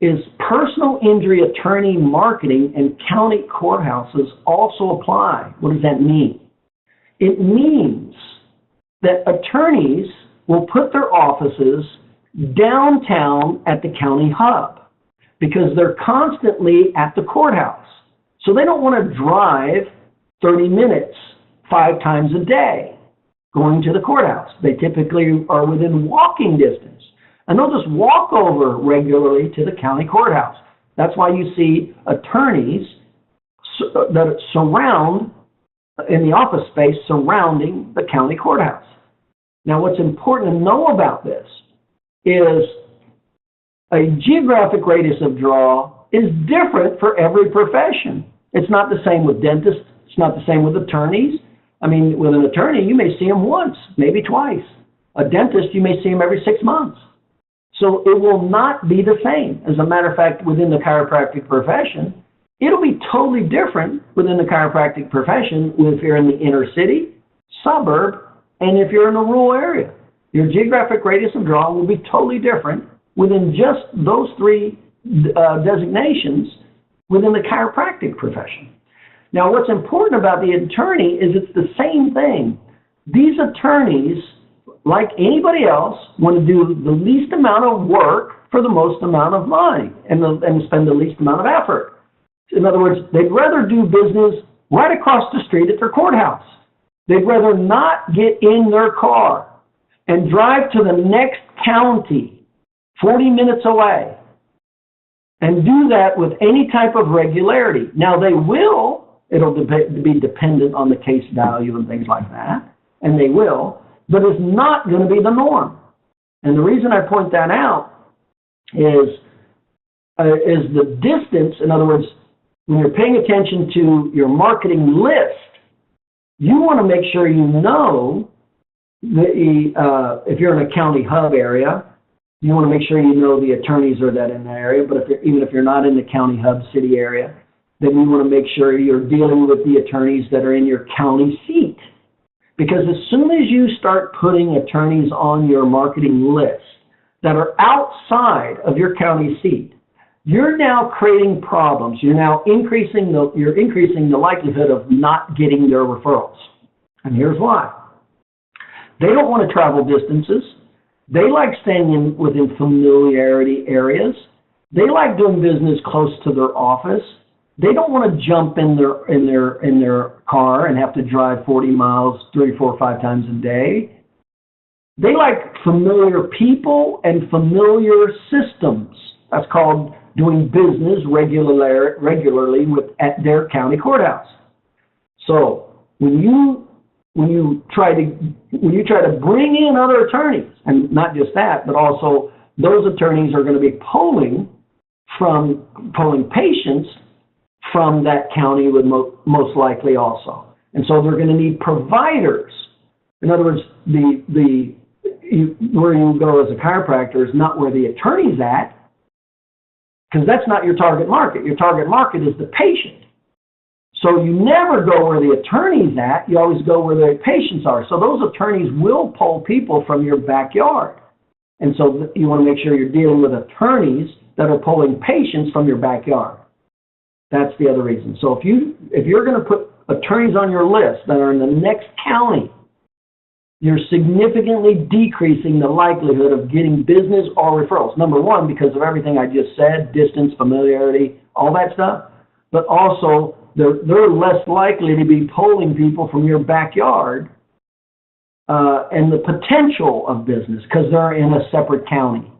is personal injury attorney marketing and county courthouses also apply. What does that mean? It means that attorneys will put their offices downtown at the county hub because they're constantly at the courthouse. So they don't want to drive 30 minutes 5 times a day going to the courthouse. They typically are within walking distance, and they'll just walk over regularly to the county courthouse. That's why you see attorneys that surround in the office space surrounding the county courthouse. Now, what's important to know about this is a geographic radius of draw is different for every profession. It's not the same with dentists. It's not the same with attorneys. I mean, with an attorney, you may see him once, maybe twice. A dentist, you may see him every 6 months. So it will not be the same. As a matter of fact, within the chiropractic profession, it'll be totally different within the chiropractic profession if you're in the inner city, suburb, and if you're in a rural area. Your geographic radius of draw will be totally different within just those 3 designations within the chiropractic profession. Now, what's important about the attorney is it's the same thing. These attorneys, like anybody else, want to do the least amount of work for the most amount of money and spend the least amount of effort. In other words, they'd rather do business right across the street at their courthouse. They'd rather not get in their car and drive to the next county 40 minutes away and do that with any type of regularity. Now, they will. It'll be dependent on the case value and things like that, and they will, but it's not going to be the norm. And the reason I point that out is the distance. In other words, when you're paying attention to your marketing list, you want to make sure you know if you're in a county hub area, you want to make sure you know the attorneys are that in the area. But even if you're not in the county hub city area, then you want to make sure you're dealing with the attorneys that are in your county seat. Because as soon as you start putting attorneys on your marketing list that are outside of your county seat, you're now creating problems. You're now increasing the likelihood of not getting their referrals. And here's why. They don't want to travel distances. They like staying within familiarity areas. They like doing business close to their office. They don't want to jump in their car and have to drive 40 miles 3, 4, 5 times a day. They like familiar people and familiar systems. That's called doing business regularly at their county courthouse. So when you try to bring in other attorneys, and not just that, but also those attorneys are going to be pulling patients from that county would most likely also. And so they're going to need providers. In other words, where you go as a chiropractor is not where the attorney's at, because that's not your target market. Your target market is the patient. So you never go where the attorney's at. You always go where the patients are. So those attorneys will pull people from your backyard. And so you want to make sure you're dealing with attorneys that are pulling patients from your backyard. That's the other reason. So if you're going to put attorneys on your list that are in the next county, you're significantly decreasing the likelihood of getting business or referrals. Number one, because of everything I just said, distance, familiarity, all that stuff. But also, they're less likely to be pulling people from your backyard and the potential of business because they're in a separate county.